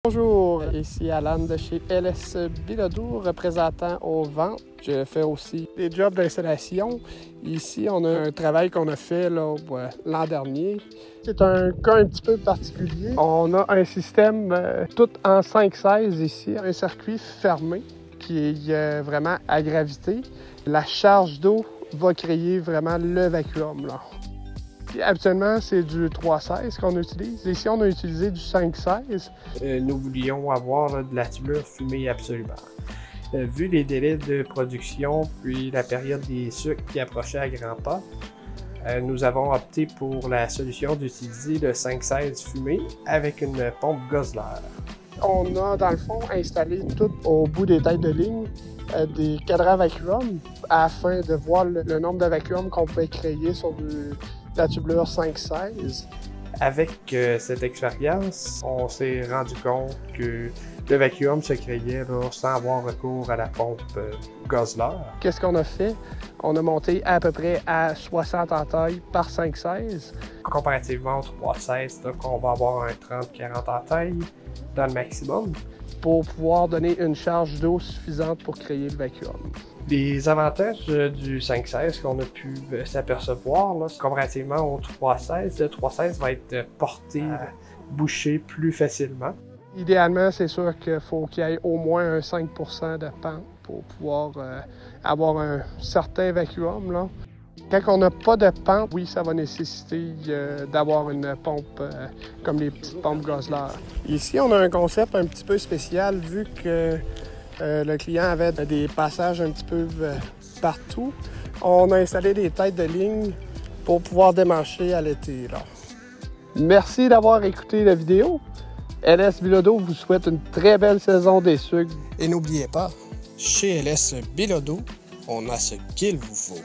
Bonjour, ici Alan de chez LS Bilodeau, représentant aux ventes. Je fais aussi des jobs d'installation. Ici, on a un travail qu'on a fait l'an dernier. C'est un cas un petit peu particulier. On a un système tout en 5-16 ici, un circuit fermé qui est vraiment à gravité. La charge d'eau va créer vraiment le vacuum, là. Puis, habituellement, c'est du 3,16 qu'on utilise. Ici, on a utilisé du 5,16. Nous voulions avoir de la tubulure fumée absolument. Vu les délais de production puis la période des sucres qui approchait à grands pas, nous avons opté pour la solution d'utiliser le 5,16 fumé avec une pompe Gosler. On a, dans le fond, installé tout au bout des têtes de ligne des cadrans vacuum afin de voir le nombre de vacuums qu'on pouvait créer sur la tubulure 5,16. Avec cette expérience, on s'est rendu compte que le vacuum se créait là, sans avoir recours à la pompe Gosler. Qu'est-ce qu'on a fait? On a monté à peu près à 60 en taille par 5,16. Comparativement au 3,16, on va avoir un 30-40 en taille dans le maximum. Pour pouvoir donner une charge d'eau suffisante pour créer le vacuum. Les avantages du 5,16 qu'on a pu s'apercevoir, comparativement au 3,16, le 3,16 va être porté, bouché plus facilement. Idéalement, c'est sûr qu'il faut qu'il y ait au moins un 5 % de pente pour pouvoir avoir un certain vacuum, là. Quand on n'a pas de pente, oui, ça va nécessiter d'avoir une pompe comme les petites pompes Gosler. Ici, on a un concept un petit peu spécial vu que le client avait des passages un petit peu partout. On a installé des têtes de ligne pour pouvoir démancher à l'été, là. Merci d'avoir écouté la vidéo. LS Bilodeau vous souhaite une très belle saison des sucres. Et n'oubliez pas, chez LS Bilodeau, on a ce qu'il vous faut.